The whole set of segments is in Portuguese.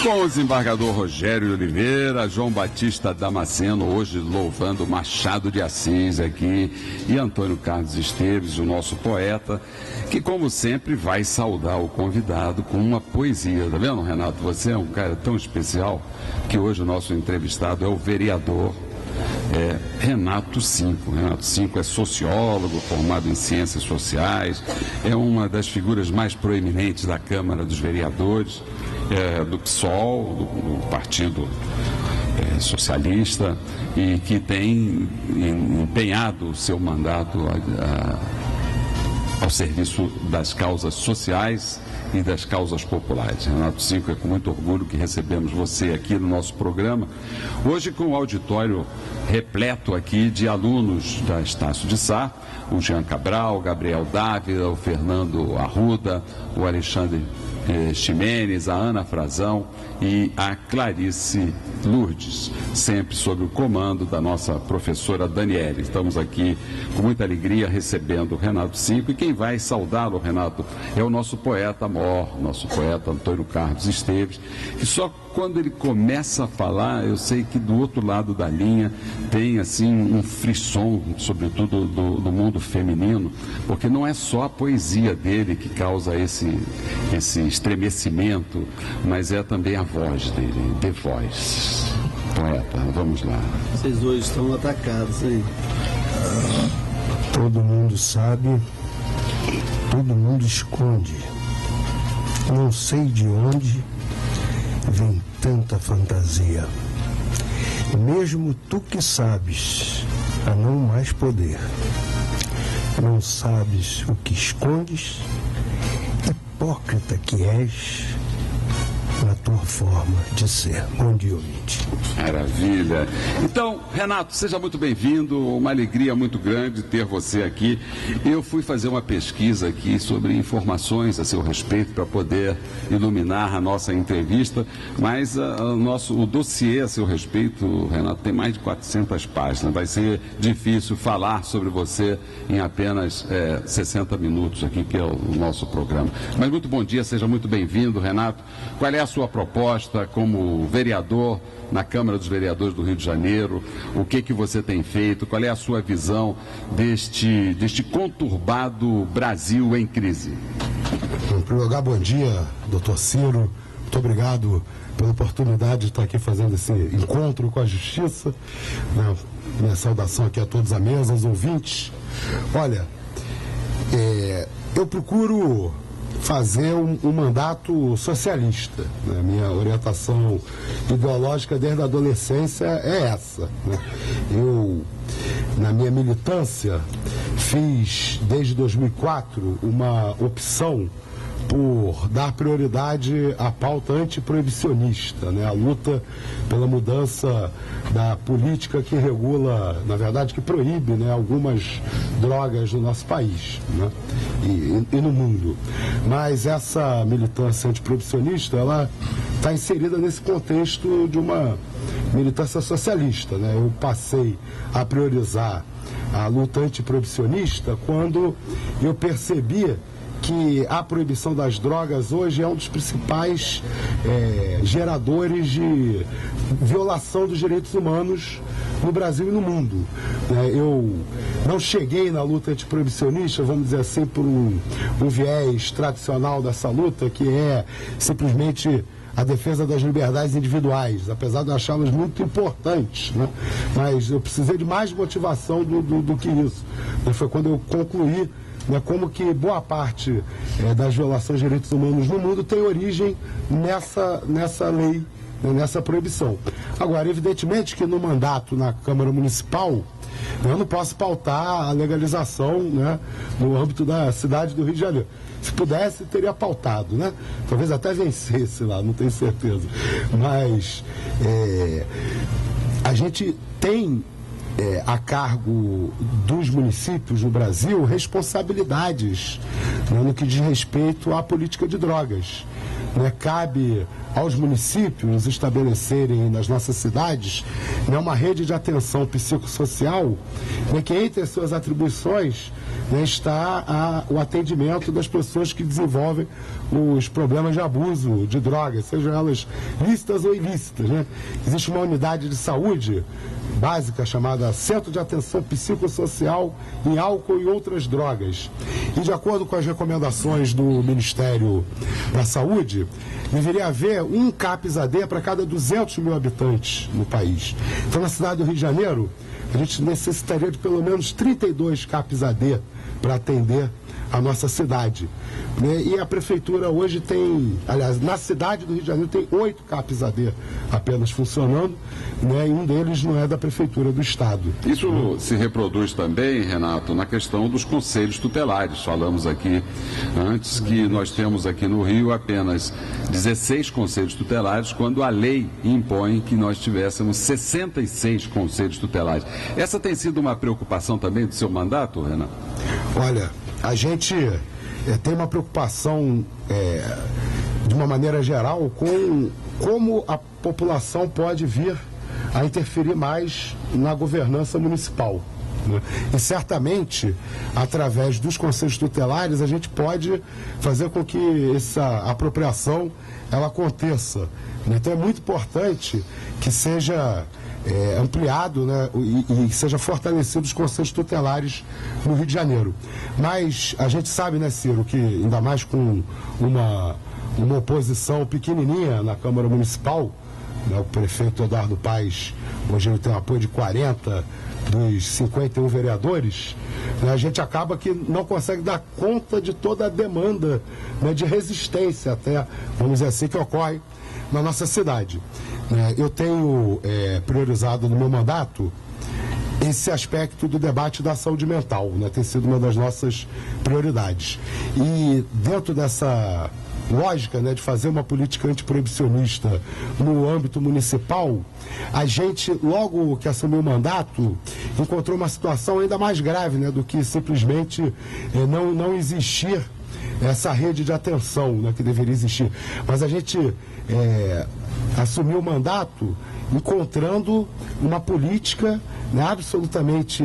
Com o desembargador Rogério Oliveira, João Batista Damasceno, hoje louvando Machado de Assis aqui, e Antônio Carlos Esteves, o nosso poeta, que como sempre vai saudar o convidado com uma poesia. Tá vendo, Renato? Você é um cara tão especial que hoje o nosso entrevistado é o vereador Renato Cinco. Renato Cinco é sociólogo, formado em ciências sociais, é uma das figuras mais proeminentes da Câmara dos Vereadores, do PSOL, do Partido Socialista, e que tem empenhado o seu mandato ao serviço das causas sociais e das causas populares. Renato Cinco, é com muito orgulho que recebemos você aqui no nosso programa, hoje com o auditório repleto aqui de alunos da Estácio de Sá, o Jean Cabral, o Gabriel Dávila, o Fernando Arruda, o Alexandre Ximenes, a Ana Frazão e a Clarice Lourdes, sempre sob o comando da nossa professora Daniele. Estamos aqui com muita alegria recebendo o Renato Cinco, e quem vai saudá-lo, Renato, é o nosso poeta mor, nosso poeta Antônio Carlos Esteves, que só quando ele começa a falar, eu sei que do outro lado da linha tem assim um frisson, sobretudo do mundo feminino, porque não é só a poesia dele que causa esse estremecimento, mas é também a voz dele, The Voice. Poeta, vamos lá. Vocês hoje estão atacados, hein? Todo mundo sabe, todo mundo esconde. Não sei de onde vem tanta fantasia. Mesmo tu que sabes a não mais poder, não sabes o que escondes, hipócrita que és na tua forma de ser. Bom dia, ouvinte. Maravilha. Então, Renato, seja muito bem-vindo, uma alegria muito grande ter você aqui. Eu fui fazer uma pesquisa aqui sobre informações a seu respeito para poder iluminar a nossa entrevista, mas o dossiê a seu respeito, Renato, tem mais de 400 páginas. Vai ser difícil falar sobre você em apenas 60 minutos aqui, que é o nosso programa. Mas muito bom dia, seja muito bem-vindo, Renato. Qual é a sua proposta como vereador na Câmara dos Vereadores do Rio de Janeiro? O que você tem feito? Qual é a sua visão deste conturbado Brasil em crise? Em primeiro lugar, bom dia, doutor Ciro. Muito obrigado pela oportunidade de estar aqui fazendo esse encontro com a Justiça. Minha saudação aqui a todos à mesa, aos ouvintes. Olha, eu procuro fazer um mandato socialista, né? Minha orientação ideológica desde a adolescência é essa, né? Eu, na minha militância, fiz desde 2004 uma opção por dar prioridade à pauta antiproibicionista, né? A luta pela mudança da política que regula, na verdade, que proíbe, né, algumas drogas no nosso país, né? E no mundo. Mas essa militância antiproibicionista, ela está inserida nesse contexto de uma militância socialista, né? Eu passei a priorizar a luta antiproibicionista quando eu percebi que a proibição das drogas hoje é um dos principais geradores de violação dos direitos humanos no Brasil e no mundo. Eu não cheguei na luta antiproibicionista, vamos dizer assim, por um viés tradicional dessa luta, que é simplesmente a defesa das liberdades individuais, apesar de eu achá-las muito importantes, né? Mas eu precisei de mais motivação do que isso. Foi quando eu concluí, né, como que boa parte das violações de direitos humanos no mundo tem origem nessa lei, né, nessa proibição. Agora, evidentemente que no mandato na Câmara Municipal, eu não posso pautar a legalização, né, no âmbito da cidade do Rio de Janeiro. Se pudesse, teria pautado, né? Talvez até vencesse lá, não tenho certeza. Mas a gente tem a cargo dos municípios no Brasil responsabilidades, né, no que diz respeito à política de drogas. Né? Cabe aos municípios estabelecerem nas nossas cidades, né, uma rede de atenção psicossocial, né, que entre as suas atribuições né, está o atendimento das pessoas que desenvolvem os problemas de abuso de drogas, sejam elas lícitas ou ilícitas, né? Existe uma unidade de saúde básica chamada Centro de Atenção Psicossocial em Álcool e Outras Drogas. E de acordo com as recomendações do Ministério da Saúde, deveria haver um CAPS-AD para cada 200 mil habitantes no país. Então, na cidade do Rio de Janeiro, a gente necessitaria de pelo menos 32 CAPS-AD para atender a nossa cidade, né? E a prefeitura hoje tem, aliás, na cidade do Rio de Janeiro tem 8 CAPS-AD apenas funcionando, né? E um deles não é da prefeitura do estado. Isso se reproduz também, Renato, na questão dos conselhos tutelares. Falamos aqui antes que nós temos aqui no Rio apenas 16 conselhos tutelares, quando a lei impõe que nós tivéssemos 66 conselhos tutelares. Essa tem sido uma preocupação também do seu mandato, Renato? Olha, a gente tem uma preocupação, de uma maneira geral, com como a população pode vir a interferir mais na governança municipal, né? E certamente, através dos conselhos tutelares, a gente pode fazer com que essa apropriação ela aconteça, né? Então é muito importante que seja ampliado, né, e seja fortalecido os conselhos tutelares no Rio de Janeiro. Mas a gente sabe, né, Ciro, que ainda mais com uma oposição pequenininha na Câmara Municipal, né, o prefeito Eduardo Paes, hoje ele tem um apoio de 40 dos 51 vereadores, né, a gente acaba que não consegue dar conta de toda a demanda, né, de resistência até, vamos dizer assim, que ocorre na nossa cidade. Eu tenho priorizado no meu mandato esse aspecto do debate da saúde mental, né? Tem sido uma das nossas prioridades. E dentro dessa lógica, né, de fazer uma política antiproibicionista no âmbito municipal, a gente, logo que assumiu o mandato, encontrou uma situação ainda mais grave, né, do que simplesmente não existir essa rede de atenção, né, que deveria existir. Mas a gente assumiu o mandato encontrando uma política, né, absolutamente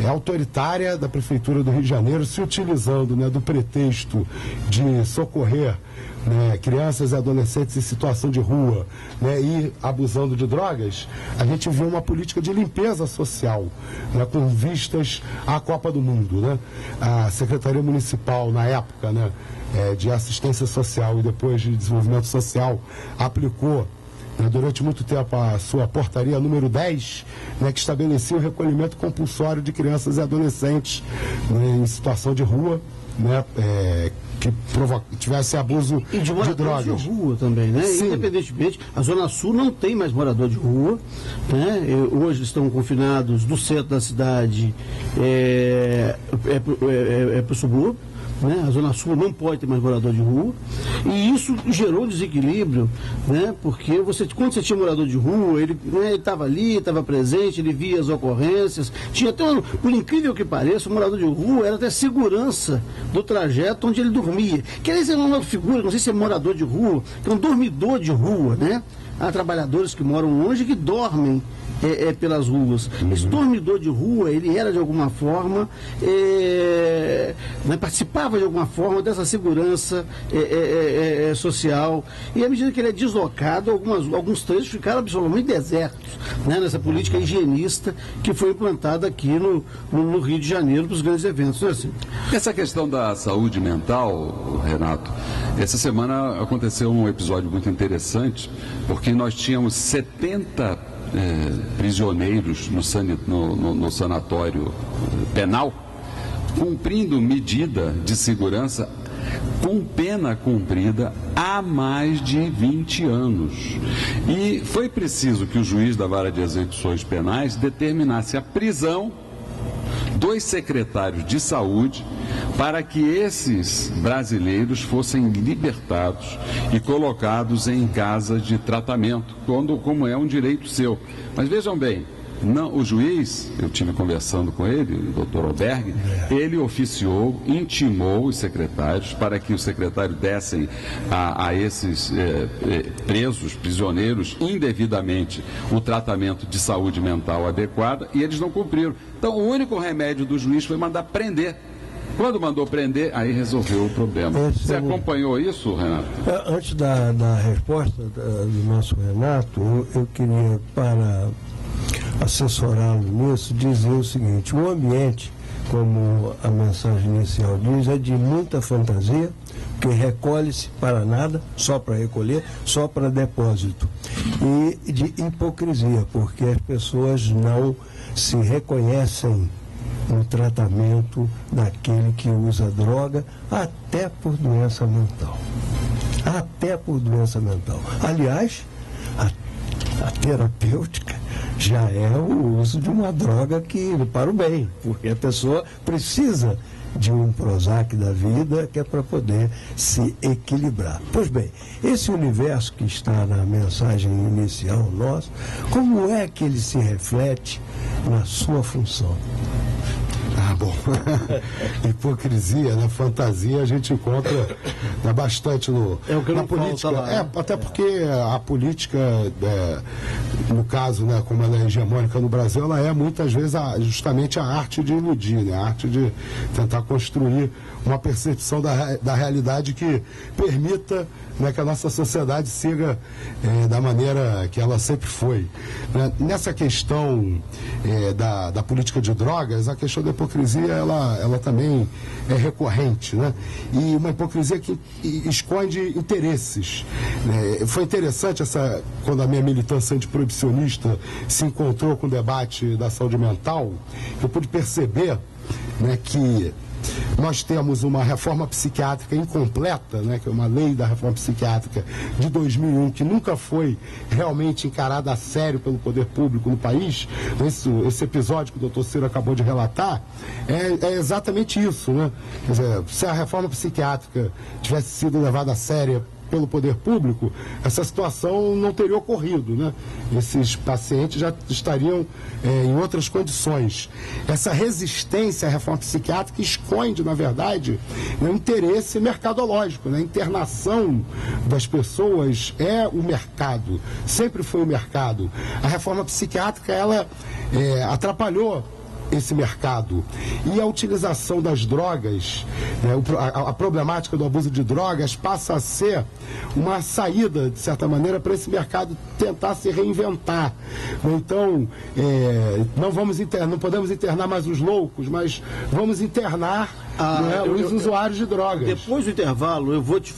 autoritária da Prefeitura do Rio de Janeiro, se utilizando, né, do pretexto de socorrer, né, crianças e adolescentes em situação de rua, né, e abusando de drogas. A gente viu uma política de limpeza social, né, com vistas à Copa do Mundo, né? A Secretaria Municipal, na época, né, de Assistência Social e depois de Desenvolvimento Social, aplicou, né, durante muito tempo a sua portaria número 10, né, que estabelecia o recolhimento compulsório de crianças e adolescentes, né, em situação de rua, né, que tivesse abuso de drogas. De rua também, né? Sim. Independentemente, a Zona Sul não tem mais morador de rua, né? Hoje estão confinados do centro da cidade para o subúrbio, né? A Zona Sul não pode ter mais morador de rua, e isso gerou desequilíbrio, né? Porque quando você tinha morador de rua, ele estava ali, estava presente, ele via as ocorrências, tinha até, por incrível que pareça, o morador de rua era até segurança do trajeto onde ele dormia. Quer dizer, uma figura, não sei se é morador de rua, que é um dormidor de rua, né? Há trabalhadores que moram longe que dormem pelas ruas. Esse dormidor de rua, ele era de alguma forma, participava de alguma forma dessa segurança social, e à medida que ele é deslocado, alguns trechos ficaram absolutamente desertos, né, nessa política higienista que foi implantada aqui no Rio de Janeiro para os grandes eventos. Não é assim? Essa questão da saúde mental, Renato, essa semana aconteceu um episódio muito interessante, porque nós tínhamos 70 prisioneiros no sanatório penal, cumprindo medida de segurança com pena cumprida há mais de 20 anos. E foi preciso que o juiz da Vara de Execuções Penais determinasse a prisão dos secretários de saúde para que esses brasileiros fossem libertados e colocados em casas de tratamento, como é um direito seu. Mas vejam bem, o juiz, eu estive conversando com ele, o doutor Alberg, ele oficiou, intimou os secretários para que os secretários dessem a esses presos, prisioneiros, indevidamente o tratamento de saúde mental adequado, e eles não cumpriram. Então, o único remédio do juiz foi mandar prender quando mandou prender, aí resolveu o problema. Você acompanhou isso, Renato? Antes da resposta do nosso Renato, eu queria, para assessorá-lo nisso, dizer o seguinte: o ambiente, como a mensagem inicial diz, é de muita fantasia, que recolhe-se para nada, só para recolher, só para depósito. E de hipocrisia, porque as pessoas não se reconhecem no tratamento daquele que usa droga, até por doença mental. Até por doença mental. Aliás, a terapêutica já é o uso de uma droga para o bem, porque a pessoa precisa de um Prozac da vida, que é para poder se equilibrar. Pois bem, esse universo que está na mensagem inicial nossa, como é que ele se reflete na sua função? Bom, hipocrisia, né? Fantasia a gente encontra bastante na política. Até porque a política, no caso, né, como ela é hegemônica no Brasil, ela é muitas vezes justamente a arte de iludir, né? A arte de tentar construir uma percepção da realidade que permita, né, que a nossa sociedade siga da maneira que ela sempre foi. Né? Nessa questão da política de drogas, a questão da hipocrisia ela também é recorrente, né? E uma hipocrisia que esconde interesses. Foi interessante quando a minha militância antiproibicionista se encontrou com o debate da saúde mental, eu pude perceber, né, que nós temos uma reforma psiquiátrica incompleta, né, que é uma lei da reforma psiquiátrica de 2001, que nunca foi realmente encarada a sério pelo poder público no país. Esse episódio que o doutor Ciro acabou de relatar é exatamente isso, né? Quer dizer, se a reforma psiquiátrica tivesse sido levada a sério pelo poder público, essa situação não teria ocorrido, né? Esses pacientes já estariam em outras condições. Essa resistência à reforma psiquiátrica esconde, na verdade, o interesse mercadológico, né? A internação das pessoas é o mercado, sempre foi o mercado. A reforma psiquiátrica, ela atrapalhou esse mercado. E a utilização das drogas, né, a problemática do abuso de drogas passa a ser uma saída, de certa maneira, para esse mercado tentar se reinventar. Então, não podemos internar mais os loucos, mas vamos internar os usuários de drogas. Depois do intervalo, eu vou te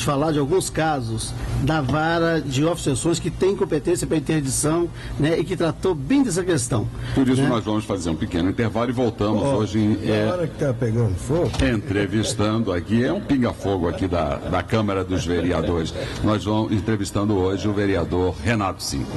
falar de alguns casos da vara de ofensões que tem competência para interdição, né, e que tratou bem dessa questão. Por isso, né? Nós vamos fazer um pequeno intervalo e voltamos hoje na hora que está pegando fogo, entrevistando aqui, é um pinga-fogo aqui da Câmara dos Vereadores. Nós vamos entrevistando hoje o vereador Renato Cinco.